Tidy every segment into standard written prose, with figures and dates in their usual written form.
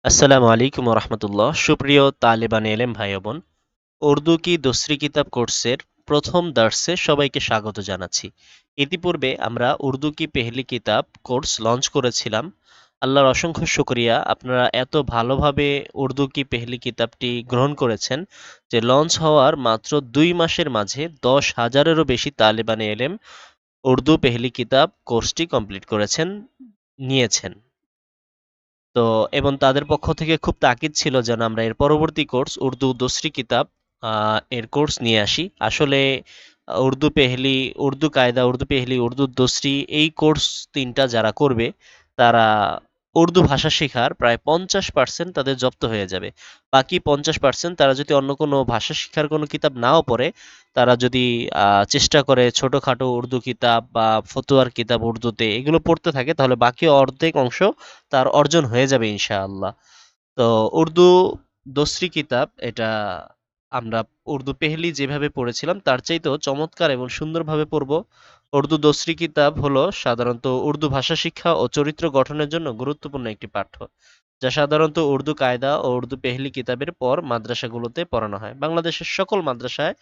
আসসালামু আলাইকুম রহমতুল্লাহ। সুপ্রিয় তালেবান এলেম ভাই বোন, উর্দু কি দোসরি কিতাব কোর্সের প্রথম দার্সে সবাইকে স্বাগত জানাচ্ছি। ইতিপূর্বে আমরা উর্দু কি পেহলি কিতাব কোর্স লঞ্চ করেছিলাম। আল্লাহর অসংখ্য শুকরিয়া, আপনারা এত ভালোভাবে উর্দু কি পেহলি কিতাবটি গ্রহণ করেছেন যে লঞ্চ হওয়ার মাত্র 2 মাসের মাঝে 10,000-এরও বেশি তালেবান এলেম উর্দু পেহলি কিতাব কোর্সটি কমপ্লিট করেছেন, নিয়েছেন। তো এবং তাদের পক্ষ থেকে খুব তাকিদ ছিল যেন আমরা এর পরবর্তী কোর্স উর্দু দোসরি কিতাব এর কোর্স নিয়ে আসি। আসলে উর্দু পেহলি, উর্দু কায়দা, উর্দু পেহলি, উর্দু দোসরি এই কোর্স তিনটা যারা করবে তারা উর্দু ভাষা শেখার প্রায় 50% তাদের জব্দ হয়ে যাবে। বাকি 50% তারা যদি অন্য কোনো ভাষা শিক্ষার কোনো কিতাব নাও পড়ে, তারা যদি চেষ্টা করে ছোটখাটো উর্দু কিতাব বা ফতুয়ার কিতাব উর্দুতে এগুলো পড়তে থাকে, তাহলে বাকি অর্ধেক অংশ তার অর্জন হয়ে যাবে ইনশাআল্লাহ। তো উর্দু দোসরি কিতাব এটা আমরা উর্দু পেহলি যেভাবে পড়েছিলাম তার চাইতেও চমৎকার এবং সুন্দরভাবে পড়ব। উর্দু দোসরি কিতাব হলো সাধারণত উর্দু ভাষা শিক্ষা ও চরিত্র গঠনের জন্য গুরুত্বপূর্ণ একটি পাঠ্য, যা সাধারণত উর্দু কায়দা ও উর্দু পেহলি কিতাবের পর মাদ্রাসাগুলোতে পড়ানো হয়। বাংলাদেশের সকল মাদ্রাসায়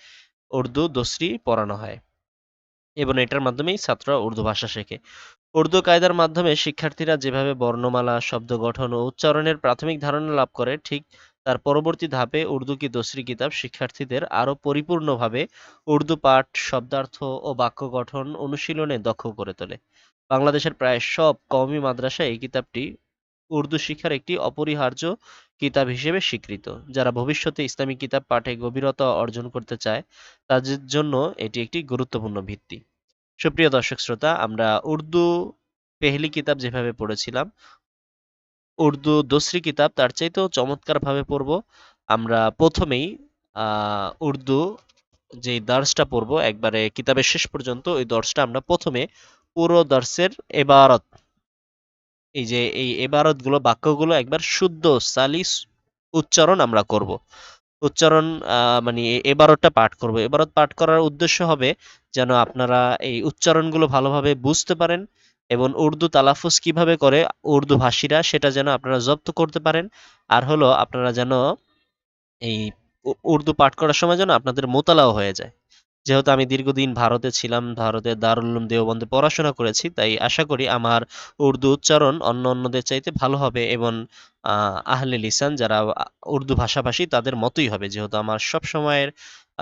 উর্দু দোসরি পড়ানো হয় এবং এটার মাধ্যমেই ছাত্ররা উর্দু ভাষা শেখে। উর্দু কায়দার মাধ্যমে শিক্ষার্থীরা যেভাবে বর্ণমালা, শব্দ গঠন ও উচ্চারণের প্রাথমিক ধারণা লাভ করে, ঠিক তার পরবর্তী ধাপে উর্দু কি দোসরি কিতাব শিক্ষার্থীদের আরও পরিপূর্ণভাবে উর্দু পাঠ, শব্দার্থ ও বাক্য গঠন অনুশীলনে দক্ষ করে তোলে। বাংলাদেশের প্রায় সব কওমি মাদ্রাসায় এই কিতাবটি উর্দু শিক্ষার একটি অপরিহার্য কিতাব হিসেবে স্বীকৃত। যারা ভবিষ্যতে ইসলামী কিতাব পাঠে গভীরতা অর্জন করতে চায়, তাদের জন্য এটি একটি গুরুত্বপূর্ণ ভিত্তি। সুপ্রিয় দর্শক শ্রোতা, আমরা উর্দু পেহলি কিতাব যেভাবে পড়েছিলাম, উর্দু দোসরি কিতাব তার চাইতেও চমৎকারভাবে পড়ব। আমরা প্রথমেই উর্দু যে দর্সটা পড়ব একবারে কিতাবের শেষ পর্যন্ত, ওই দর্সটা আমরা প্রথমে পুরো দর্সের এবারত, এই যে এই এবারতগুলো, বাক্যগুলো একবার শুদ্ধ সালিস উচ্চারণ আমরা করব। উচ্চারণ মানে এবারতটা পাঠ করব। এবারত পাঠ করার উদ্দেশ্য হবে যেন আপনারা এই উচ্চারণগুলো ভালোভাবে বুঝতে পারেন এবং উর্দু তালাফুজ কিভাবে করে উর্দু ভাষীরা সেটা যেন আপনারা জব্দ করতে পারেন। আর হলো আপনারা যেন এই উর্দু পাঠ করার সময় যেন আপনাদের মোতালাও হয়ে যায়। যেহেতু আমি দীর্ঘদিন ভারতে ছিলাম, ভারতের দারুল উলুম দেওবন্দে পড়াশোনা করেছি, তাই আশা করি আমার উর্দু উচ্চারণ অন্যদের চাইতে ভালো হবে এবং আহলে লিসান যারা উর্দু ভাষাভাষী তাদের মতোই হবে। যেহেতু আমার সব সময়ের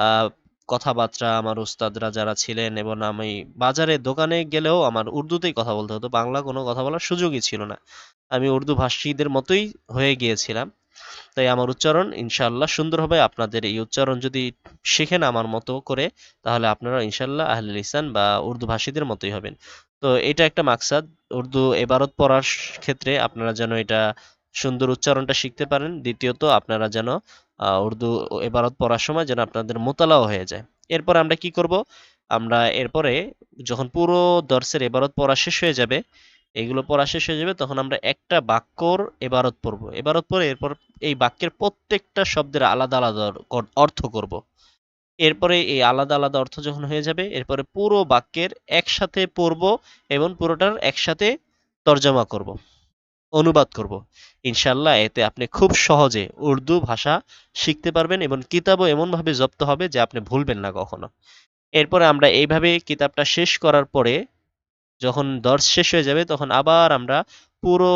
আহ, কথাবার্তা আমার উস্তাদরা যারা ছিলেন, এবং আমি বাজারে দোকানে গেলেও আমার উর্দুতেই কথা বলতে হতো, বাংলা কোনো কথা বলার সুযোগই ছিল না। আমি উর্দু ভাষীদের মতোই হয়ে গিয়েছিলাম। তাই আমার উচ্চারণ ইনশাআল্লাহ সুন্দর হবে। আপনাদের এই উচ্চারণ যদি শিখেন আমার মতো করে, তাহলে আপনারা ইনশাআল্লাহ আহলে লিসান বা উর্দু ভাষীদের মতোই হবেন। তো এটা একটা মাকসাদ, উর্দু এবারত পড়ার ক্ষেত্রে আপনারা যেন এটা সুন্দর উচ্চারণটা শিখতে পারেন। দ্বিতীয়ত আপনারা যেন উর্দু এবারত পড়ার সময় যেন আপনাদের মোতালাও হয়ে যায়। এরপর আমরা কি করব? আমরা এরপরে যখন পুরো দর্সের এবারত পড়া শেষ হয়ে যাবে, এগুলো পড়া শেষ হয়ে যাবে, তখন আমরা একটা বাক্যর এবারত পড়ব। এবারত পরে এরপর এই বাক্যের প্রত্যেকটা শব্দের আলাদা আলাদা অর্থ করব। এরপরে এই আলাদা আলাদা অর্থ যখন হয়ে যাবে, এরপরে পুরো বাক্যের একসাথে পড়ব এবং পুরোটার একসাথে তর্জমা করব, অনুবাদ করব। ইনশাল্লাহ এতে আপনি খুব সহজে উর্দু ভাষা শিখতে পারবেন এবং কিতাবও এমনভাবে জব্দ হবে যে আপনি ভুলবেন না কখনো। এরপরে আমরা এইভাবে কিতাবটা শেষ করার পরে যখন দর্স শেষ হয়ে যাবে, তখন আবার আমরা পুরো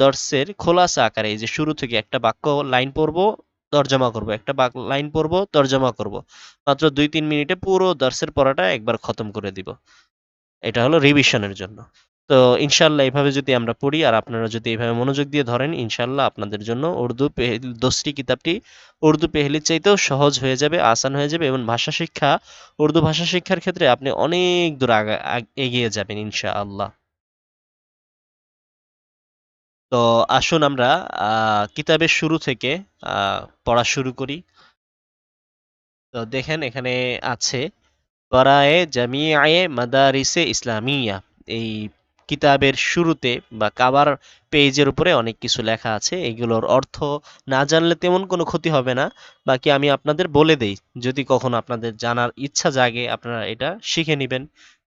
দর্সের খোলাসা আকারে, এই যে শুরু থেকে একটা বাক্য লাইন পড়বো, তর্জমা করব, একটা লাইন পড়বো, তর্জমা করব, মাত্র 2-3 মিনিটে পুরো দর্সের পড়াটা একবার খতম করে দিব। এটা হলো রিভিশনের জন্য। তো ইনশাল্লাহ এইভাবে যদি আমরা পড়ি আর আপনারা যদি এইভাবে মনোযোগ দিয়ে ধরেন, ইনশাল্লাহ আপনাদের জন্য উর্দু দোসরি কিতাবটি উর্দু পেহলির চাইতেও সহজ হয়ে যাবে, আসান হয়ে যাবে, এবং ভাষা শিক্ষা, উর্দু ভাষা শিক্ষার ক্ষেত্রে আপনি অনেক দূর এগিয়ে যাবেন ইনশাআল্লাহ। তো আসুন আমরা কিতাবের শুরু থেকে পড়া শুরু করি। তো দেখেন এখানে আছে করায়ে জামিয়ে মাদারিসে ইসলামিয়া। এই কিতাবের শুরুতে বা কাবার পেজের উপরে অনেক কিছু লেখা আছে, এগুলোর অর্থ না জানলে তেমন কোনো ক্ষতি হবে না। বাকি আমি আপনাদের বলে দেই, যদি কখনো আপনাদের জানার ইচ্ছা জাগে আপনারা এটা শিখে নেবেন,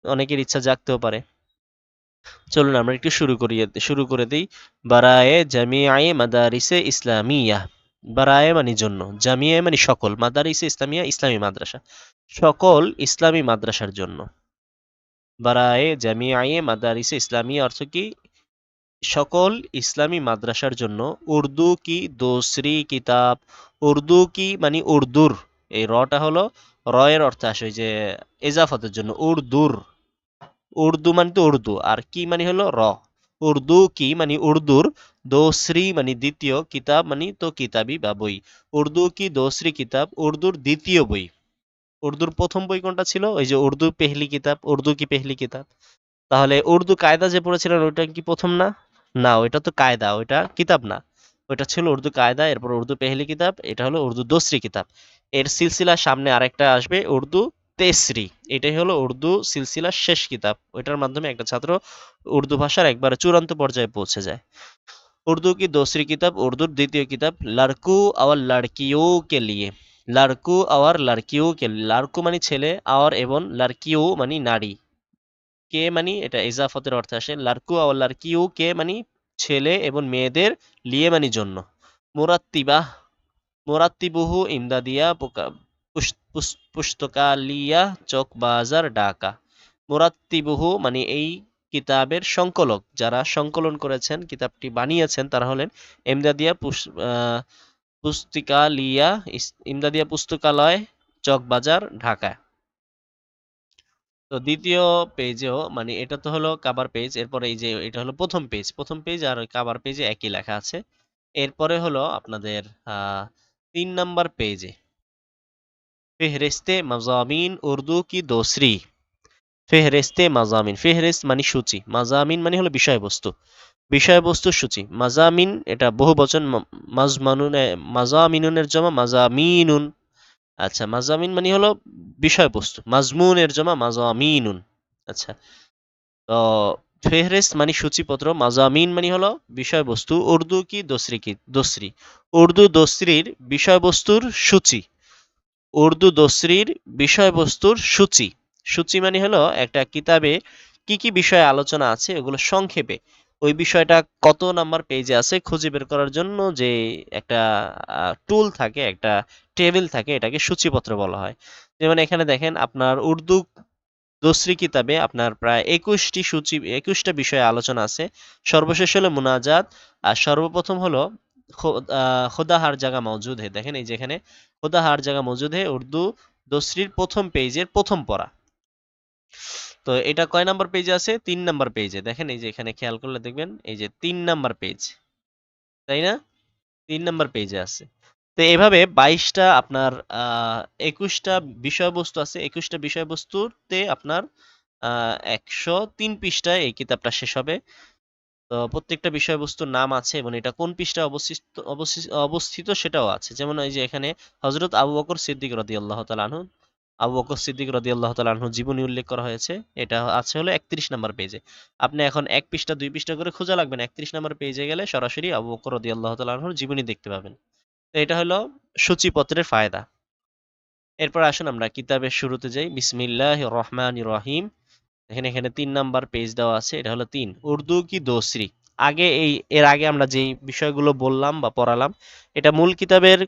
অনেকের ইচ্ছা জাগতেও পারে। চলুন আমরা একটু শুরু করে দিই। বারায়ে জামিআয়ে মাদারিসে ইসলামিয়া। বারায়ে মানে জন্য, জামিয়া মানে সকল, মাদারিসে ইসলামিয়া ইসলামী মাদ্রাসা, সকল ইসলামী মাদ্রাসার জন্য। বারায়ে জামিআয়ে মাদারিসে ইসলামিয়া অর্থ কি? সকল ইসলামী মাদ্রাসার জন্য উর্দু কি দোসরি কিতাব। উর্দু কি মানে উর্দুর, এই রটা হলো র এর অর্থ আসে ওই যে এজাফতের জন্য উর্দুর। উর্দু মানে তো উর্দু, আর কি মানে হলো র। উর্দু কি মানে উর্দুর, দোসরি মানে দ্বিতীয়, কিতাব মানে তো কিতাবি বা বই। উর্দু কি দোসরি কিতাব, উর্দুর দ্বিতীয় বই। উর্দুর প্রথম বই কোনটা ছিল? ওই যে উর্দু পেহলি কিতাব, উর্দু কি পেহলি কিতাব। তাহলে উর্দু কায়দা যে পড়েছিলেন ওইটা কি প্রথম না? না, ওইটা তো কায়দা, ওইটা কিতাব না। ওইটা ছিল উর্দু কায়দা, এরপর উর্দু পেহলি কিতাব, এটা হলো উর্দু দোসরি কিতাব। এর সিলসিলার সামনে আরেকটা আসবে উর্দু তেসরি, এটাই হলো উর্দু সিলসিলার শেষ কিতাব। ওইটার মাধ্যমে একটা ছাত্র উর্দু ভাষার একবারে চূড়ান্ত পর্যায়ে পৌঁছে যায়। उर्दू की दूसरी किताब उर्दू द्वितीय किताब लड़कू और लड़कियों के लिए। लड़कू और लड़कियों के लिए, लड़कू मानी ছেলে और एवं लड़कियों मानी नारी, কে মানি এটা ইজাফতের অর্থে আসে। লারকু আর লারকিউ কে মানি ছেলে এবং মেয়েদের, লিয়ে মানি জন্য। মুরাত্তিবাহ, মুরাত্তিবুহু ইমদাদিয়া পুস্তকালিয়া চক বাজার ঢাকা। মুরাত্তিবুহু মানে এই কিতাবের সংকলক, যারা সংকলন করেছেন কিতাবটি বানিয়েছেন তারা হলেন ইমদাদিয়া পুস্তিকালিয়া ইমদাদিয়া পুস্তকালয় চকবাজার ঢাকা। তো দ্বিতীয় পেজেও মানে এটা তো হলো কাভার পেজ, এরপরে এই যে এটা হলো প্রথম পেজ, প্রথম পেজ আর কাভার পেজে একই লেখা আছে। এরপরে হলো আপনাদের 3 নাম্বার পেজে ফেহরিস্তে মাজামিন উর্দু কি দোসরি। ফেহরিস্তে মাজামিন, ফেহরিস্ত মানে সূচি, মাজামিন মানে হলো বিষয়বস্তু, বিষয়বস্তুর সূচি। মাজামিন এটা বহু বচন, মাজমানুন মাজামিনুনের জমা মাজামিনুন। আচ্ছা, মাজামিন মানে হলো বিষয়বস্তু, মাজমুনের জমা মাজামিনুন। আচ্ছা, তো ফেহরিস্ত মানে সূচিপত্র, মাজামিন মানে হলো বিষয়বস্তু, উর্দু কি দোসরি কি দোসরি, উর্দু দোসরির বিষয়বস্তুর সূচি। উর্দু দোসরির বিষয়বস্তুর সূচি। সূচি মানে হলো একটা কিতাবে কি কি বিষয়ে আলোচনা আছে ওগুলো সংক্ষেপে, ওই বিষয়টা কত নাম্বার পেজে আছে খুঁজে বের করার জন্য যে একটা টুল থাকে, একটা টেবিল থাকে, এটাকে সূচিপত্র বলা হয়। যেমন এখানে দেখেন আপনার উর্দু দোসরি কিতাবে আপনার প্রায় 21টা বিষয়ে আলোচনা আছে। সর্বশেষ হলো মুনাজাত, আর সর্বপ্রথম হলো খোদা হার জায়গা মৌজুদ হে। দেখেন এই যে এখানে খোদা হার জায়গা মৌজুদ হে উর্দু দোসরির প্রথম পেজের প্রথম পড়া। তো এটা কয় নাম্বার পেজে আছে? 3 নাম্বার পেজে। দেখেন এই যে এখানে খেয়াল করলে দেখবেন এই যে 3 নাম্বার পেজ, তাই না? 3 নাম্বার পেজে আছে। তো এভাবে 22টা আপনার 21টা বিষয়বস্তু আছে। 21টা বিষয়বস্তুতে আপনার 103 পৃষ্ঠায় এই কিতাবটা শেষ হবে। তো প্রত্যেকটা বিষয়বস্তুর নাম আছে এবং এটা কোন পৃষ্ঠায় অবস্থিত সেটাও আছে। যেমন এই যে এখানে হযরত আবু বকর সিদ্দিক রাদিয়াল্লাহু তাআলা আনহু, আবু বকর সিদ্দিক রাদিয়াল্লাহু তাআলা আনহুর জীবনী উল্লেখ করা হয়েছে। এটা আছে হলো 31 নাম্বার পেজে। আপনি এখন 1 পৃষ্ঠা 2 পৃষ্ঠা করে খোঁজা লাগবে না। 31 নাম্বার পেজে গেলে সরাসরি আবু বকর রাদিয়াল্লাহু তাআলা আনহুর জীবনী দেখতে পাবেন। তো এটা হলো সূচিপত্রের ফায়দা। এরপর আসুন আমরা কিতাবের শুরুতে যাই। বিসমিল্লাহির রহমানির রহিম। এখানে 3 নাম্বার পেজ দেওয়া আছে, এটা হলো 3 উর্দু কি দোসরি। এর আগে আমরা যেই বিষয়গুলো বললাম বা পড়ালাম এটা মূল কিতাবের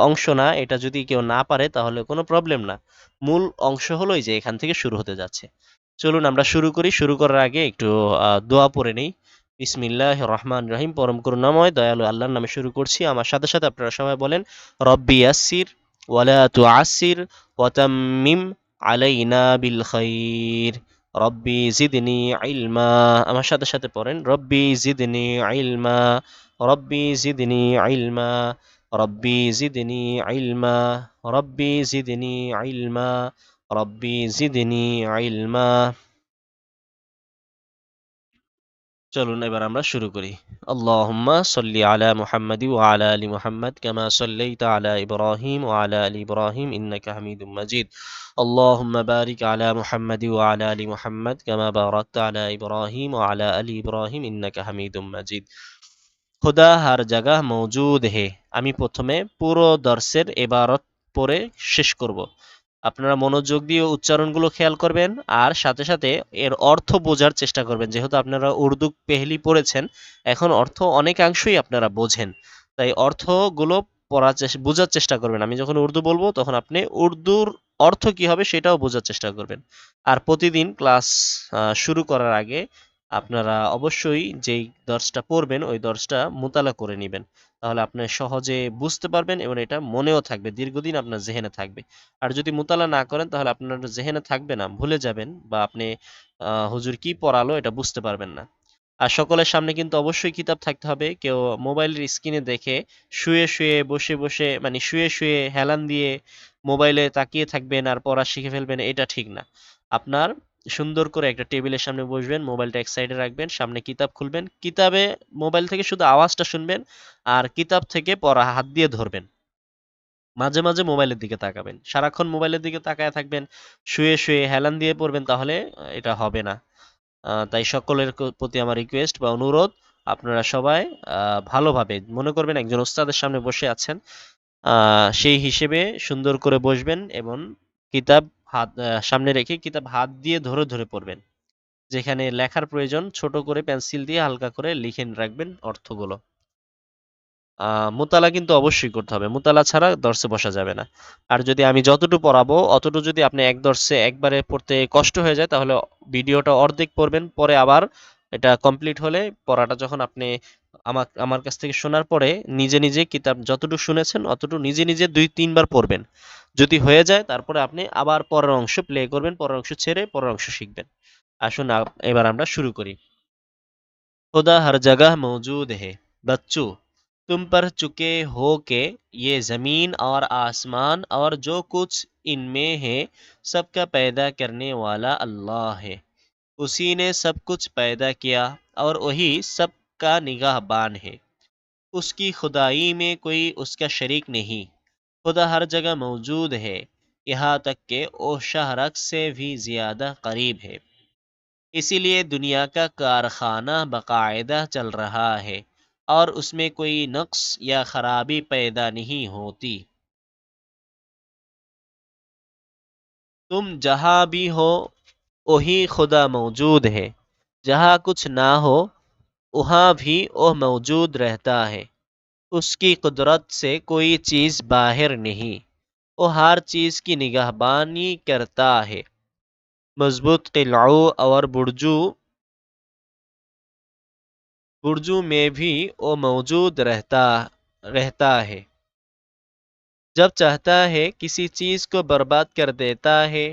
অংশ না। এটা যদি কেউ না পারে তাহলে কোনো প্রবলেম না। মূল অংশ হলো এই যে এখান থেকে শুরু হতে যাচ্ছে। চলুন আমরা শুরু করি। শুরু করার আগে একটু দোয়া পড়ে নেই। বিসমিল্লাহির রহমানির রহিম। পরম করুণাময় দয়ালু আল্লাহর নামে শুরু করছি। আমার সাথে সাথে আপনারা সবাই বলেন রব্বি ইয়াসসির ওয়ালা তুআসসির ওয়াতাম্মিম আলাইনা বিল খাইর। রব্বি জিদনি ইলমা। আমার সাথে সাথে পড়েন রব্বি জিদনি ইলমা, রব্বি জিদনি ইলমা, রব্বি জিদনি ইলমা, রব্বি জিদনি ইলমা, রব্বি জিদনি ইলমা। চলুন এবার আমরা শুরু করি। আল্লাহুম্মা সাল্লি আলা মুহাম্মাদি ওয়া আলা আলি মুহাম্মাদ কামা সাল্লাইতা আলা ইব্রাহিম ওয়া আলা আলি ইব্রাহিম ইন্নাকা হামিদুম মাজিদ। আল্লাহুম্মা বারিক আলা মুহাম্মাদি ওয়া আলা আলি মুহাম্মাদ কামা বারাকতা আলা ইব্রাহিম ওয়া আলা আলি ইব্রাহিম ইন্নাকা হামিদুম মাজিদ। খুদা হার জায়গা মৌজুদ হে। আমি প্রথমে পুরো দর্সের ইবারত পড়ে শেষ করব। আপনারা মনোযোগ দিয়ে উচ্চারণগুলো খেয়াল করবেন আর সাথে সাথে এর অর্থ বোঝার চেষ্টা করবেন। যেহেতু আপনারা উর্দু পেহলি পড়েছেন, এখন অর্থ অনেকাংশই আপনারা বোঝেন, তাই অর্থগুলো বোঝার চেষ্টা করবেন। আমি যখন উর্দু বলবো তখন আপনি উর্দুর অর্থ কি হবে সেটাও বোঝার চেষ্টা করবেন। আর প্রতিদিন ক্লাস শুরু করার আগে আপনারা অবশ্যই যেই দর্সটা পড়বেন ওই দর্সটা মোতালা করে নেবেন, তাহলে আপনি সহজে বুঝতে পারবেন এবং এটা মনেও থাকবে, দীর্ঘদিন আপনার জেহেনে থাকবে। আর যদি মোতালা না করেন তাহলে আপনার জেহেনে থাকবে না, ভুলে যাবেন, বা আপনি হুজুর কি পড়ালো এটা বুঝতে পারবেন না। আর সকলের সামনে কিন্তু অবশ্যই কিতাব থাকতে হবে। কেউ মোবাইলের স্ক্রিনে দেখে শুয়ে শুয়ে বসে বসে মানে শুয়ে শুয়ে হেলান দিয়ে মোবাইলে তাকিয়ে থাকবেন আর পড়া শিখে ফেলবেন, এটা ঠিক না। আপনার সুন্দর করে একটা টেবিলের সামনে বসবেন, মোবাইলটা এক সাইডে রাখবেন, সামনে কিতাব খুলবেন, কিতাবে মোবাইল থেকে শুধু আওয়াজটা শুনবেন আর কিতাব থেকে পড়া হাত দিয়ে ধরবেন। মাঝে মাঝে মোবাইলের দিকে তাকাবেন, সারাক্ষণ মোবাইলের দিকে তাকায় থাকবেন, শুয়ে শুয়ে হেলান দিয়ে পড়বেন, তাহলে এটা হবে না। তাই সকলের প্রতি আমার রিকোয়েস্ট বা অনুরোধ, আপনারা সবাই ভালোভাবে মনে করবেন একজন ওস্তাদের সামনে বসে আছেন, সেই হিসেবে সুন্দর করে বসবেন এবং কিতাব সামনে রেখে কিতাব হাত দিয়ে ধরে ধরে পড়বেন। যেখানে লেখার প্রয়োজন ছোট করে পেন্সিল দিয়ে হালকা করে লিখে রাখবেন অর্থগুলো। মোতালা কিন্তু অবশ্যই করতে হবে, মোতালা ছাড়া দর্সে বসা যাবে না। আর যদি আমি যতটুকু পড়াবো অতটুকু যদি আপনি এক দর্সে একবারে পড়তে কষ্ট হয়ে যায় তাহলে ভিডিওটা অর্ধেক পড়বেন, পরে আবার এটা কমপ্লিট হলে পড়াটা যখন আপনি আমার কাছ থেকে শোনার পরে নিজে নিজে কিতাব যতটুকু শুনেছেন অতটুকু নিজে নিজে 2-3 বার পড়বেন। যদি হয়ে যায় তারপরে আপনি আবার পরের অংশ প্লে করবেন, পরের অংশ ছেড়ে পরের অংশ শিখবেন। আসুন এবার আমরা শুরু করি। खुदा हर जगह मौजूद है। बच्चों, तुम पढ़ चुके हो कि ये ज़मीन और आसमान और जो कुछ इनमें है सबका पैदा करने वाला अल्लाह है। उसी ने सब कुछ पैदा किया और वही सबका निगाहबान है। उसकी खुदाई में कोई उसका शरीक नहीं। खुदा हर जगह मौजूद है, यहाँ तक कि वो शहरक से भी ज़्यादा करीब है। इसीलिए दुनिया का कारखाना बाकायदा चल रहा है और उसमें कोई नक्स या खराबी पैदा नहीं होती। तुम जहाँ भी हो वही खुदा मौजूद है। जहाँ कुछ ना हो वहाँ भी वह मौजूद रहता है। उसकी कुदरत से कोई चीज़ बाहर नहीं। वो हर चीज़ की निगहबानी करता है। मजबूत किलाओं और बुर्जों में भी वो मौजूद रहता है। जब चाहता है किसी चीज को बर्बाद कर देता है।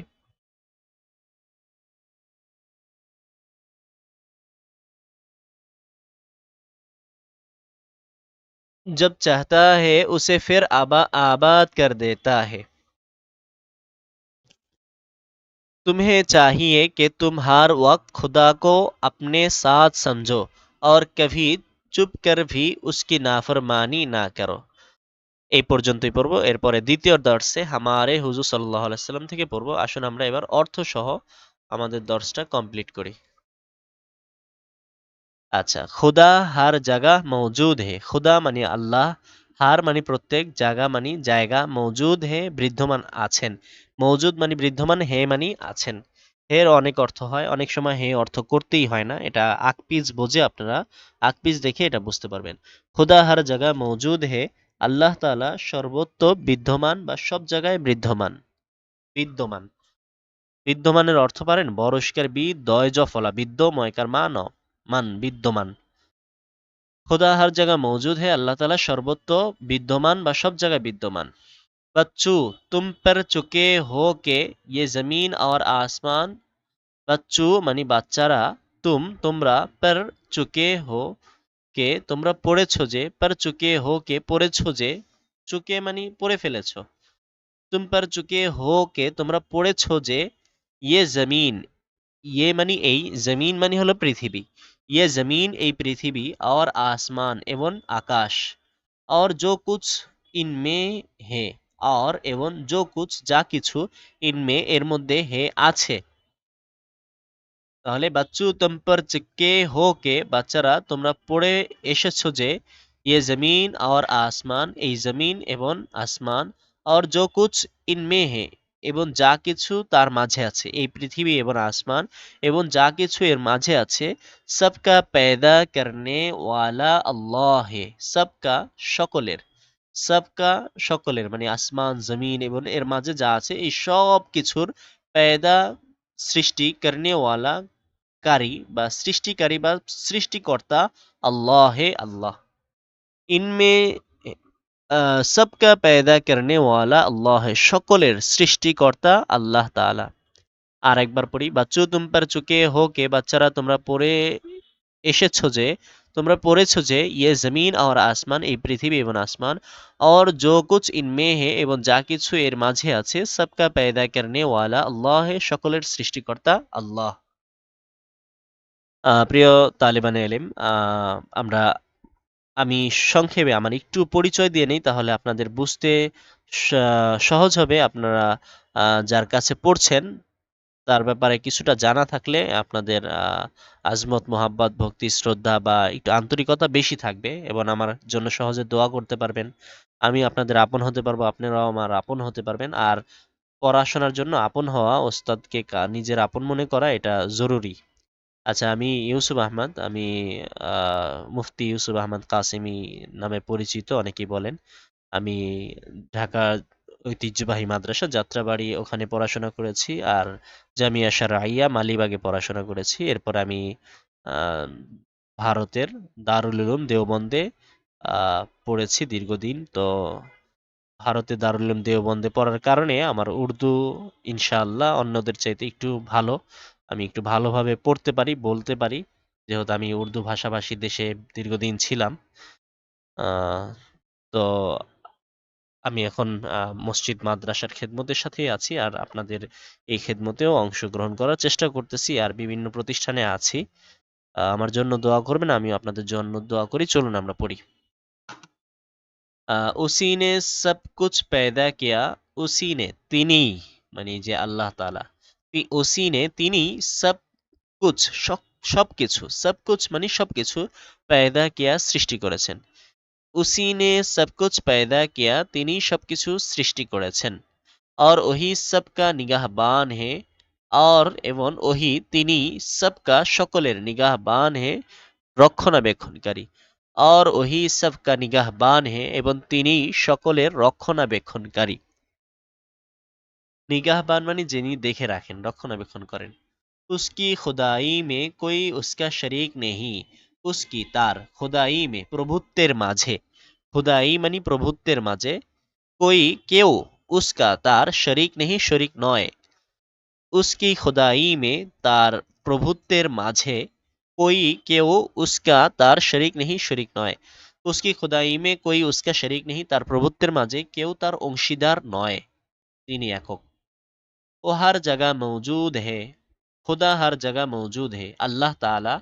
जब चाहता है उसे फिर आबाद कर देता है। तुम्हें चाहिए कि तुम हर वक्त खुदा को अपने साथ समझो और कभी चुप कर भी उसकी नाफरमानी ना करो। এই পর্যন্তই পড়বো, এরপরে দ্বিতীয় দর্শে হামারে হুজুর সাল্লাল্লাহু আলাইহি সাল্লাম থেকে পড়বো। আসুন আমরা এবার অর্থ সহ আমাদের দর্শটা কমপ্লিট করি। আচ্ছা, খুদা হার জায়গা মৌজুদ হে। খুদা মানে আল্লাহ, হার মানে প্রত্যেক, জায়গা মানে জায়গা, মৌজুদ হে বিদ্যমান আছেন। মৌজুদ মানে বিদ্যমান, হে মানে আছেন। হের অনেক অর্থ হয়, অনেক সময় হে অর্থ করতেই হয় না, এটা আকপিস বোঝে, আপনারা আকপিস দেখে এটা বুঝতে পারবেন। খুদা হার জায়গা মৌজুদ হে, আল্লাহ তাআলা সর্বত্র বিদ্যমান বা সব জায়গায় বিদ্যমান। বিদ্যমান, বিদ্যমানের অর্থ পারেন? বরস্কার বি দয় জ ফলা বিদ্য ময়কার মান বিদ্যমান। खुदा हर जगह मौजूद है, अल्लाह ताला सर्वत्र विद्यमान व सब जगह विद्यमान। बच्चों, तुम पर चुके हो कि ये जमीन और आसमान। बच्चों मानी বাচ্চারা, তোমরা पर चुके हो কে তোমরা পড়েছো যে, पर चुके हो কে পড়েছো যে, চুকে মানি পড়ে ফেলেছো। तुम पर चुके हो কে তোমরা পড়েছো যে, ये जमीन, ये মানি এই, জমিন মানি হলো পৃথিবী, ये जमीन এই পৃথিবী, और आसमान एवं आकाश, और जो कुछ इनमें है, और एवं जो कुछ যা কিছু इनमें এর মধ্যে হে আছে। তাহলে বাচ্চু তুম পর চিক্কে হো কে বাচ্চারা তোমরা পড়ে এসেছো যে, ये जमीन और आसमान এই জমিন এবং আসমান, और जो कुछ इनमें है এবং যা কিছু তার মাঝে আছে, এই পৃথিবী এবং আসমান এবং যা কিছু এর মাঝে আছে, সবকা पैदा करने वाला আল্লাহ হে, সবকা সকলের, সবকা সকলের মানে আসমান জমিন এবং এর মাঝে যা আছে এই সব কিছুর पैदा সৃষ্টি करने वाला কারী বা সৃষ্টিকারী বা সৃষ্টিকর্তা আল্লাহ হে, আল্লাহ। ইনমে सबका पैदा करने वाला अल्लाह है, সকলের সৃষ্টিকর্তা আল্লাহ তাআলা। আর একবার পড়ি, बच्चों तुम पढ़ चुके हो के, বাচ্চারা তোমরা পড়ে এসেছো যে, তোমরা পড়েছো যে ये जमीन और आसमान, এই পৃথিবী এবং আসমান, और जो कुछ इनमें है এবং যা কিছু এর মাঝে আছে, सबका पैदा करने वाला अल्लाह है, সকলের সৃষ্টিকর্তা আল্লাহ। প্রিয় তালেবানে এলিম, আমরা আমি সংক্ষেপে আমার একটু পরিচয় দিয়ে নেই, তাহলে আপনাদের বুঝতে সহজ হবে। আপনারা যার কাছে পড়ছেন তার ব্যাপারে কিছুটা জানা থাকলে আপনাদের আজমত, মোহাব্বত, ভক্তি, শ্রদ্ধা বা একটু আন্তরিকতা বেশি থাকবে এবং আমার জন্য সহজে দোয়া করতে পারবেন। আমি আপনাদের আপন হতে পারবো, আপনারাও আমার আপন হতে পারবেন। আর পড়াশোনার জন্য আপন হওয়া, ওস্তাদকে নিজের আপন মনে করা, এটা জরুরি। আচ্ছা, আমি ইউসুফ আহমদ, আমি মুফতি ইউসুফ আহমদ কাসেমি নামে পরিচিত, অনেকেই বলেন। আমি ঢাকা ঐতিহ্যবাহী মাদ্রাসা যাত্রাবাড়ি, ওখানে পড়াশোনা করেছি। আর জামিয়া শারঈয়া মালিবাগে পড়াশোনা করেছি। এরপর আমি আহ, ভারতের দারুল উলুম দেওবন্দে পড়েছি দীর্ঘদিন। তো ভারতে দারুল উলুম দেওবন্দে পড়ার কারণে আমার উর্দু ইনশাআল্লাহ অন্যদের চাইতে একটু ভালো। আমি একটু ভালোভাবে পড়তে পারি, বলতে পারি, যেহেতু আমি উর্দু ভাষাভাষী দেশে দীর্ঘদিন ছিলাম। আহ, তো আমি এখন মসজিদ মাদ্রাসার খেদমতের সাথেই আছি, আর আপনাদের এই খেদমতেও অংশগ্রহণ করার চেষ্টা করতেছি, আর বিভিন্ন প্রতিষ্ঠানে আছি। আমার জন্য দোয়া করবেন, আমিও আপনাদের জন্য দোয়া করি। চলুন আমরা পড়ি। उसी ने सब कुछ पैदा किया, उसी ने তিনি মানে যে আল্লাহ তাআলা, उसी ने তিনি সব কুছ সবকিছু, সব কুছ মানে সবকিছু, पैदा किया সৃষ্টি করেছেন। उसी ने सब कुछ पैदा किया, তিনি সবকিছু সৃষ্টি করেছেন। और वही सबका निगाहबान है, और এবং ওহি তিনি সবকা সকলের নিগাহবান হে, রক্ষণাবেক্ষণকারী। और वही सबका निगाहबान है এবং তিনি সকলের রক্ষণাবেক্ষণকারী। নিগাহবান মানে যিনি দেখে রাখেন, রক্ষণাবেক্ষণ করেন। उसकी खुदाई में कोई उसका शरीक नहीं, उसकी তার, खुदाई में প্রভুত্বের মাঝে, খুদাই মানে প্রভুত্বের মাঝে, कोई কেউ, उसका তার, শরিক নেহি শরিক নয়, उसकी खुदाई में তার প্রভুত্বের মাঝে, कोई কেউ, उसका তার, শরিক নেহি শরিক নয়। उसकी खुदाई में कोई उसका शरीक नहीं, তার প্রভুত্বের মাঝে কেউ তার অংশীদার নয়, তিনি একক। वो हर जगह मौजूद है, खुदा हर जगह मौजूद है, আল্লাহ তাআলা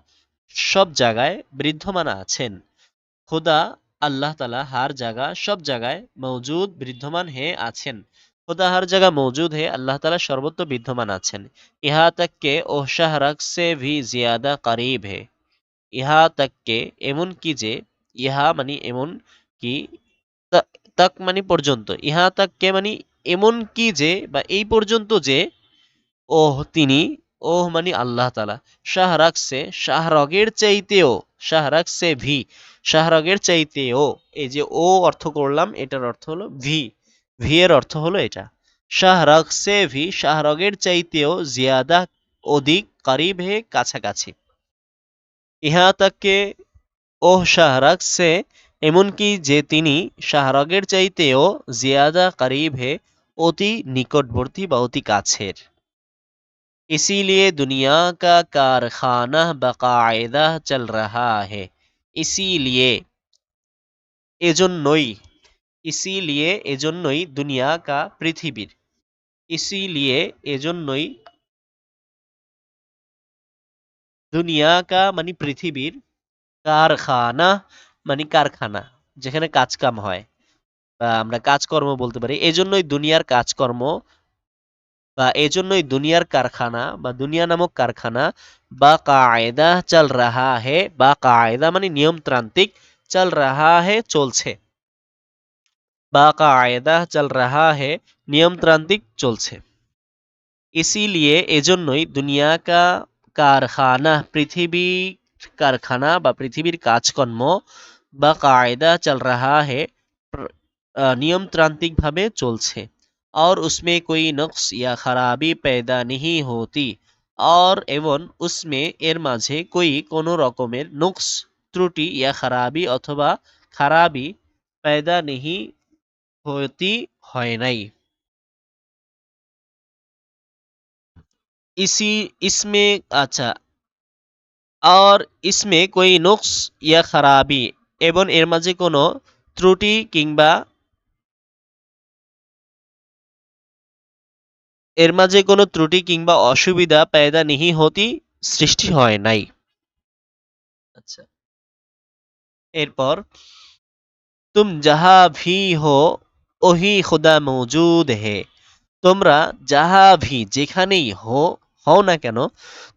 সব জায়গায় বিদ্যমান আছেন। खुदा আল্লাহ তাআলা हर जगह সব জায়গায়, মৌজুদ বিদ্যমান হে আছেন। खुदा हर जगह मौजूद है, আল্লাহ তাআলা সর্বত্র বিদ্যমান আছেন। यहाँ तक के ओ शहरक से भी ज्यादा करीब है, ইহা তাককে এমন কি যে, ইহা মানে এমন কি, তাক মানে পর্যন্ত, ইহা তাককে মানে এমন কি যে বা এই পর্যন্ত যে, ওহ তিনি, ওহ মানে আল্লাহ তাআলা, শাহরাগ সে, শাহরগের চাইতেও, শাহরাগ সে ভি, শাহরগের চাইতেও, এই যে ও অর্থ করলাম, এটার অর্থ হলো ভি, ভি এর অর্থ হলো এটা। শাহরাগ সে ভি, শাহরগের চাইতেও, জিয়াদা অধিক, করিব হে কাছাকাছি। ইহা তাকে ওহ শাহরাগ সে এমনকি যে তিনি, শাহরগের চাইতেও, জিয়াদা করিব হে অতি নিকটবর্তী বা অতি কাছের। इसीलिए दुनिया का कारखाना बाकायदा चल रहा है, इसीलिए এজন্যই, ইসিলিয়ে এজন্যই, দুনিয়া কা পৃথিবীর, ইসিলিয়ে এজন্যই, দুনিয়া কা মানে পৃথিবীর, কারখানা মানে কারখানা, যেখানে কাজকাম হয় বা আমরা কাজকর্ম বলতে পারি, এজন্যই দুনিয়ার কাজকর্ম বা এজন্যই দুনিয়ার কারখানা বা দুনিয়া নামক কারখানা, বা কায়দা চল রাহা হে, বা কায়দা মানে নিয়মতান্ত্রিক, চল রাহা হে চলছে, বাকায়দা চল রাহা হে, নিয়মতান্ত্রিক চলছে। ইসিলিয়ে এজন্যই দুনিয়া কা কারখানা, পৃথিবীর কারখানা বা পৃথিবীর কাজকর্ম বাকায়দা চল রাহা হে, नियमतांत्रिक भावे चलছে। और उसमें कोई नक्स या खराबी पैदा नहीं होती, और एवं उसमें एर माझे कोई कोनो रकमेर नुक्स, त्रुटि या खराबी अथवा खराबी पैदा नहीं होती, হয় নাই। इसी इसमें अच्छा, और इसमें कोई नुक्स या खराबी এবং এর মাঝে কোনো ত্রুটি কিংবা এর মাঝে কোনো ত্রুটি কিংবা অসুবিধা पैदा नहीं होती, সৃষ্টি হয় নাই। আচ্ছা, এরপর तुम जहां भी हो वही खुदा मौजूद है। তোমরা যাহা ভি যেখানেই হও না কেন,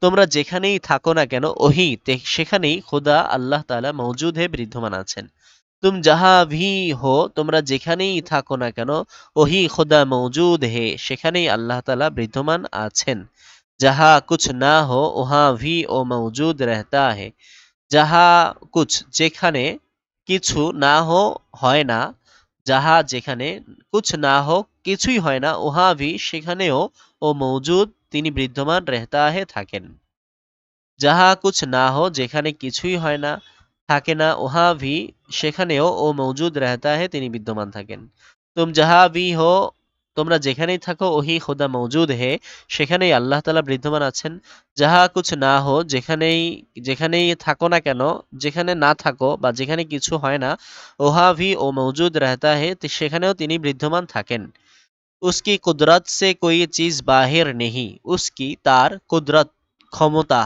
তোমরা যেখানেই থাকো না কেন, ওহি সেখানেই খোদা আল্লাহ তাআলা মওজুদ হে, বিদ্যমান আছেন। তুম যাহা ভি হো, তোমরা যেখানেই থাকো না কেন, ওহি খোদা মওজুদ হে, সেখানেই আল্লাহ তাআলা বিদ্যমান আছেন। যাহা কুছ না হো ওহা ভি ও মওজুদ রহতা হে। যাহা কুছ যেখানে, কিছু না হো হয় না, যাহা যেখানে, কুছ না হো কিছুই হয় না, ওহা ভি সেখানেও, ও মৌজুদ তিনি বিদ্যমান রহতা হে থাকেন। যাহা কুছ না হো যেখানে কিছুই হয় না, থাকে না, ওহা ভি সেখানেও, ও মৌজুদ রহতা হে তিনি বিদ্যমান থাকেন। তুম যাহা ভি হো, তোমরা যেখানেই থাকো, ওহি খোদা মৌজুদ হে, সেখানেই আল্লাহ তাআলা বিদ্যমান আছেন। যাহা কুছ না হো যেখানেই, যেখানেই থাকো না কেন, যেখানে না থাকো বা যেখানে কিছু হয় না, ওহা ভি ও মৌজুদ রহতা হে, সেখানেও তিনি বিদ্যমান থাকেন। उसकी कुदरत से कोई चीज बाहिर नहीं, उसकी তার কুদরত ক্ষমতা,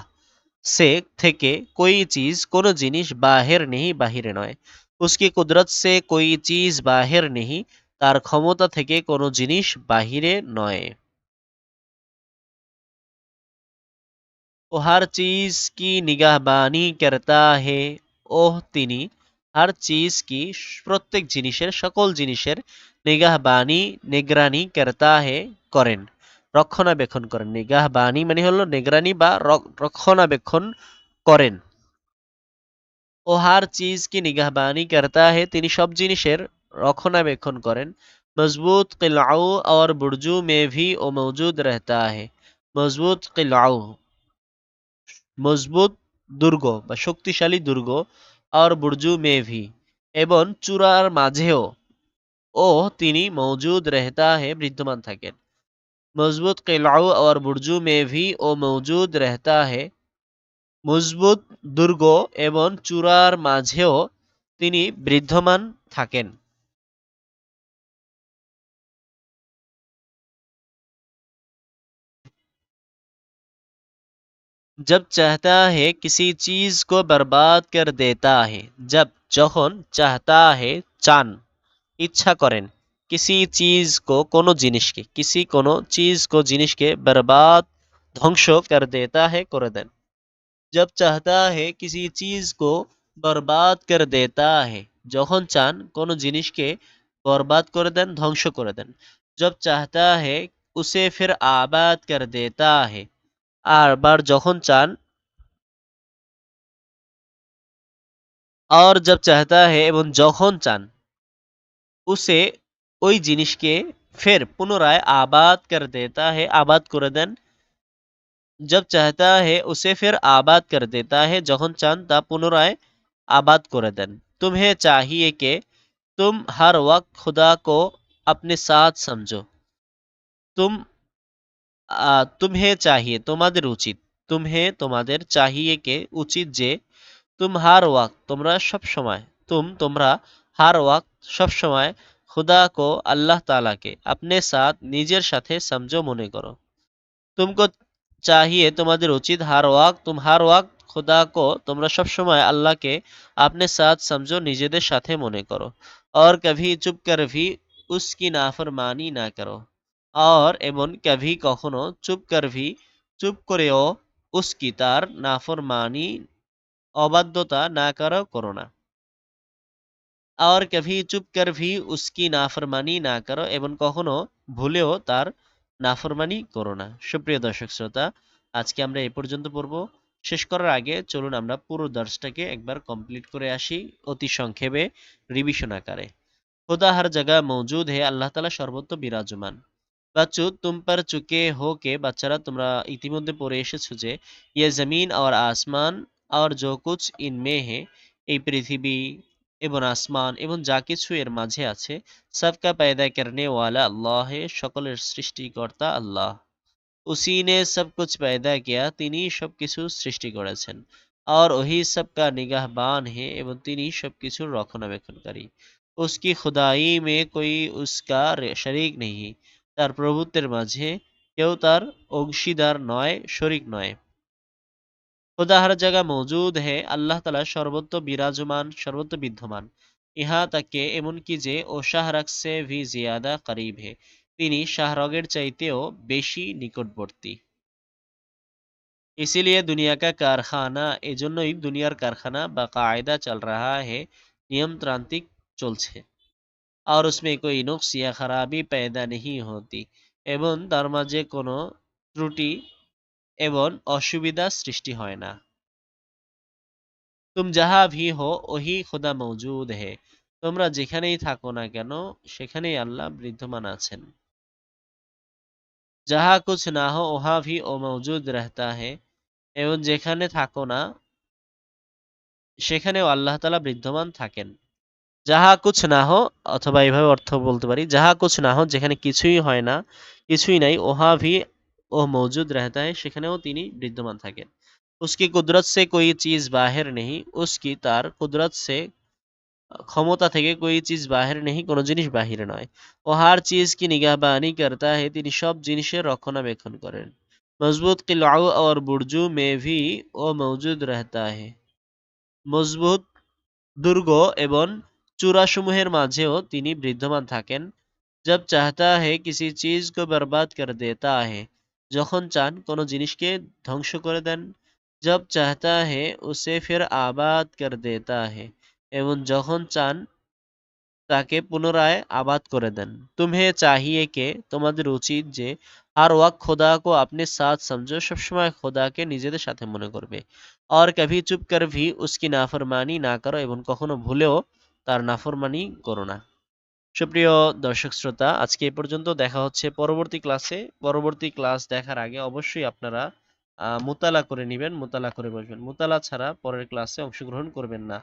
সে থেকে कोई चीज কোনো জিনিস বাহির নেই বাহিরে নয়। उसकी कुदरत से कोई चीज बाहिर नहीं, তার ক্ষমতা থেকে কোনো জিনিস বাহিরে নয়। ও हर चीज की निगाहबानी करता है, ওহ তিনি हर चीज की প্রত্যেক জিনিসের, সকল জিনিসের নিগাহবানি নিগরানি করতা হে করেন, রক্ষণাবেক্ষণ করেন। নিগাহবানি মানে হলো নিগরানি বা রক্ষণাবেক্ষণ করেন। ও হার চিজ কি নিগাহবানি করতা হে, তিনি সব জিনিসের রক্ষণাবেক্ষণ করেন। মজবুত কিলাউ और बुर्जू में भी वो मौजूद रहता है। মজবুত কিলাউ, মজবুত দুর্গ বা শক্তিশালী দুর্গ, আর বুর্জু মেভি এবং চূড়ার মাঝেও, ও তিনি মৌজুদ রেহতা হে বিদ্যমান থাকেন। মজবুত কিলাউ আর বুর্জু মেভি ও মৌজুদ রেহতা হে, মজবুত দুর্গ এবং চূড়ার মাঝেও তিনি বিদ্যমান থাকেন। जब चाहता है किसी चीज को बर्बाद कर देता है, जब যখন চাহতা হে চান, ইচ্ছা করেন, কিসি চিজ কো কোনো জিনিসকে, কিসি কোনো চিজ কো জিনিসকে, বরবাদ ধ্বংস কর দেতা হে করে দেন। जब चाहता है किसी चीज को बर्बाद कर देता है, যখন চান কোনো জিনিসকে বরবাদ করে দেন, ধ্বংস করে দেন। जब चाहता है उसे फिर आबाद कर देता है, আর বার যখন চান, और जब चाहता है এবং যখন চান, উসে ওই জিনিসকে, ফের পুনরায় আবাদ কর দেতা হে, আবাদ করে দেন। जब चाहता है उसे फिर आबाद कर देता है, যখন চান তা পুনরায় आबाद করে দেন। तुम्हें चाहिए कि तुम हर वक्त खुदा को अपने साथ समझो। तुम तुम्हें चाहिए তোমাদের উচিত, तुम्हें তোমাদের चाहिए কে উচিত যে, तुम हर वक्त তোমরা সব সময়, তোমরা हर वक्त সব সময়, खुदा को আল্লাহ তাআলাকে अपने साथ নিজের সাথে समझो মনে করো। तुमको चाहिए তোমাদের উচিত, हर वक्त तुम हर वक्त खुदा को তোমরা সব সময় আল্লাহকে अपने साथ समझो নিজেদের সাথে মনে করো। और कभी चुप कर भी उसकी नाफरमानी ना करो, और এবং कभी কখনো চুপ कर भी চুপ করেও, उसकी তার নাফরমানি অবাধ্যতা না করো না। और कभी चुप कर भी उसकी नाफरमानी না করো এবং কখনো ভুলেও তার নাফরমানি করো না। সুপ্রিয় দর্শক শ্রোতা, আজকে আমরা এই পর্যন্ত পড়ব। শেষ করার আগে চলুন আমরা পুরো দর্শটাকে একবার কমপ্লিট করে আসি অতি সংক্ষেপে রিভিশন আকারে। खुदा हर जगह मौजूद है, আল্লাহ তাআলা সর্বত্র বিরাজমান। বাচ্চু तुम पर चुके हो के বাচ্চারা তোমরা ইতিমধ্যে পড়ে এসেছো যে ये जमीन और आसमान और जो कुछ इनमें है এই পৃথিবী এবং আসমান এবং যা কিছু এর মাঝে আছে सबका पैदा करने वाला अल्लाह है, সকলের সৃষ্টিকর্তা আল্লাহ। उसी ने सब कुछ पैदा किया, তিনি সবকিছু সৃষ্টি করেছেন। और वही सबका निगाहबान है এবং তিনি সবকিছুর রক্ষণাবেক্ষণকারী। उसकी खुदाई में कोई उसका শরীক नहीं, তার প্রভুত্বের মাঝে কেউ তার অংশীদার নয়, শরীক নয়। खुदा हर जगह मौजूद है, আল্লাহ তাআলা সর্বত্র বিরাজমান, সর্বত্র বিদ্যমান। ইহা তাকে এমনকি যে ও শাহরাগ সে ভি জিয়াদা করিব হে, তিনি শাহরগের চাইতেও বেশি নিকটবর্তী। इसीलिए दुनिया का कारखाना, এজন্যই দুনিয়ার কারখানা বা কায়দা চল रहा है, নিয়মতান্ত্রিক চলছে। और उसमें कोई नुक्स या खराबी पैदा नहीं होती, এবং তার মাঝে কোনো ত্রুটি এবং অসুবিধা সৃষ্টি হয় না। तुम जहाँ भी हो वही खुदा मौजूद है, তোমরা যেখানেই থাকো না কেন সেখানেই আল্লাহ বিদ্যমান আছেন। जहाँ कुछ ना हो वहाँ भी वो मौजूद रहता है, এবং যেখানে থাকো না সেখানেও আল্লাহ তাআলা বিদ্যমান থাকেন। যাহা কুছ না হো, অথবা এইভাবে অর্থ বলতে পারি, যাহা কুছ না হো, যেখানে কিছুই হয় না, কিছুই নাই, ওহা ভি ও মৌজুদ रहता है, সেখানেও তিনি বিদ্যমান থাকেন। उसकी कुदरत से कोई चीज बाहर नहीं, उसकी তার কুদরত সে ক্ষমতা থেকে कोई चीज बाहर नहीं, কোনো জিনিস বাহিরে নয়। ও হার চিজ কি নিগাহবানি करता है, তিনি সব জিনিসের রক্ষণাবেক্ষণ করেন। मजबूत किलाओ और बुर्जू में भी वो मौजूद रहता है, মজবুত দুর্গ এবং চূড়াসমূহের মাঝেও তিনি বিদ্যমান থাকেন। जब चाहता है किसी चीज को बर्बाद कर देता है, যখন চান কোনো জিনিসকে ধ্বংস করে দেন। जब चाहता है उसे फिर आबाद कर देता है, এবং যখন চান তাকে পুনরায় আবাদ করে দেন। तुम्हें चाहिए कि, তোমাদের উচিত যে हर वक्त खुदा को अपने साथ समझो, সবসময় খোদাকে নিজেদের সাথে মনে করবে। और कभी चुप कर भी उसकी नाफरमानी না করো, এবং কখনো ভুলেও তার নাফরমানি করো না। সুপ্রিয় দর্শক শ্রোতা, আজকে এই পর্যন্ত। দেখা হচ্ছে পরবর্তী ক্লাসে। পরবর্তী ক্লাস দেখার আগে অবশ্যই আপনারা মুতালা করে নেবেন, মুতালা করে বসবেন। মুতালা ছাড়া পরের ক্লাসে অংশগ্রহণ করবেন না।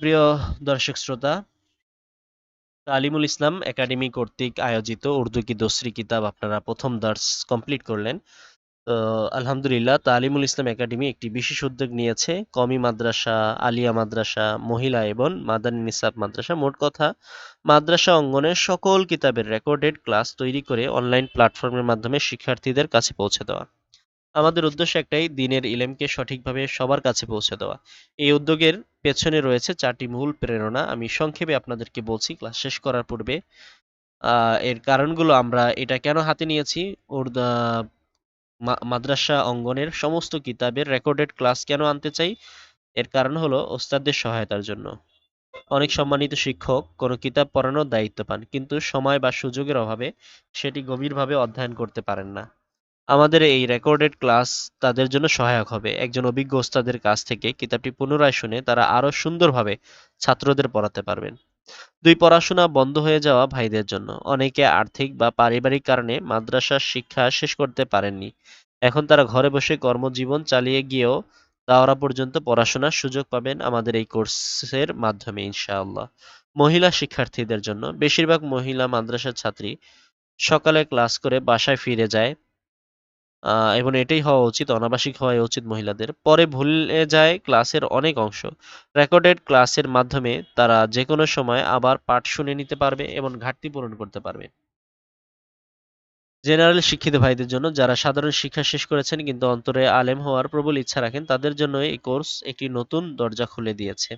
প্রিয় দর্শক শ্রোতা, তালিমুল ইসলাম একাডেমি কর্তৃক আয়োজিত উর্দু কি দোসরি কিতাব আপনারা প্রথম দার্স কমপ্লিট করলেন। তো আলহামদুলিল্লাহ, তালিমুল ইসলাম একাডেমি একটি বিশেষ উদ্যোগ নিয়েছে। কওমি মাদ্রাসা, আলিয়া মাদ্রাসা, মহিলা এবং মাদানী নিসাব মাদ্রাসা, মোট কথা মাদ্রাসা অঙ্গনের সকল কিতাবের রেকর্ডেড ক্লাস তৈরি করে অনলাইন প্ল্যাটফর্মের মাধ্যমে শিক্ষার্থীদের কাছে পৌঁছে দেওয়া। আমাদের উদ্দেশ্য একটাই, দ্বীনের ইলমকে সঠিকভাবে সবার কাছে পৌঁছে দেওয়া। এই উদ্যোগের পেছনে রয়েছে 4টি মূল প্রেরণা। আমি সংক্ষেপে আপনাদেরকে বলছি ক্লাস শেষ করার পূর্বে। এর কারণগুলো আমরা এটা কেন হাতে নিয়েছি, মাদ্রাসা অঙ্গনের সমস্ত কিতাবের রেকর্ডেড ক্লাস কেন আনতে চাই, এর কারণ হলো ওস্তাদদের সহায়তার জন্য। অনেক সম্মানিত শিক্ষক কোনো কিতাব পড়ানোর দায়িত্ব পান, কিন্তু সময় বা সুযোগের অভাবে সেটি গভীরভাবে অধ্যয়ন করতে পারেন না। আমাদের এই রেকর্ডেড ক্লাস তাদের জন্য সহায়ক হবে। একজন অভিজ্ঞ ওস্তাদের কাছ থেকে কিতাবটি পুনরায় শুনে তারা আরো সুন্দরভাবে ছাত্রদের পড়াতে পারবেন। 2, পড়াশোনা বন্ধ হয়ে যাওয়া ভাইদের জন্য। অনেকে আর্থিক বা পারিবারিক কারণে মাদ্রাসার শিক্ষা শেষ করতে পারেননি। এখন তারা ঘরে বসে কর্মজীবন চালিয়ে গিয়েও দাওরা পর্যন্ত পড়াশোনার সুযোগ পাবেন আমাদের এই কোর্সের মাধ্যমে ইনশাআল্লাহ। মহিলা শিক্ষার্থীদের জন্য, বেশিরভাগ মহিলা মাদ্রাসার ছাত্রী সকালে ক্লাস করে বাসায় ফিরে যায়, এবং এটাই হওয়া উচিত, অনাবাসিক হওয়া উচিত মহিলাদের। পরে ভুলে যায় ক্লাসের অনেক অংশ। রেকর্ডেড ক্লাসের মাধ্যমে তারা যে কোনো সময় আবার পাঠ শুনে নিতে পারবে এবং ঘাটতি পূরণ করতে পারবে। জেনারেল শিক্ষিত ভাইদের জন্য, যারা সাধারণ শিক্ষা শেষ করেছেন কিন্তু অন্তরে আলেম হওয়ার প্রবল ইচ্ছা রাখেন, তাদের জন্য এই কোর্স একটি নতুন দরজা খুলে দিয়েছে।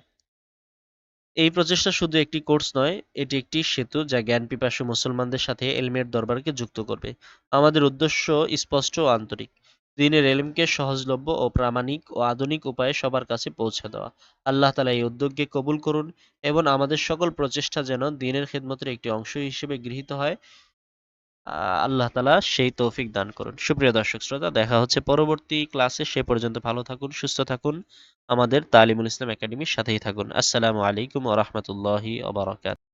এই প্রচেষ্টা শুধু একটি কোর্স নয়, এটি একটি সেতু যা জ্ঞান পিপাসু মুসলমানদের সাথে এলমের দরবারকে যুক্ত করবে। আমাদের উদ্দেশ্য স্পষ্ট ও আন্তরিক। দ্বীনের ইলমকে সহজলভ্য ও প্রামাণিক ও আধুনিক উপায়ে সবার কাছে পৌঁছে দেওয়া। আল্লাহ তাআলা এই উদ্যোগকে কবুল করুন এবং আমাদের সকল প্রচেষ্টা যেন দ্বীনের খিদমতের একটি অংশ হিসেবে গৃহীত হয়, আল্লাহ তাআলা সেই তৌফিক দান করুন। সুপ্রিয় দর্শক শ্রোতা, দেখা হচ্ছে পরবর্তী ক্লাসে। সে পর্যন্ত ভালো থাকুন, সুস্থ থাকুন, আমাদের তালিমুল ইসলাম একাডেমির সাথেই থাকুন। আসসালামু আলাইকুম ওয়া রাহমাতুল্লাহি ওয়া বারাকাতুহু।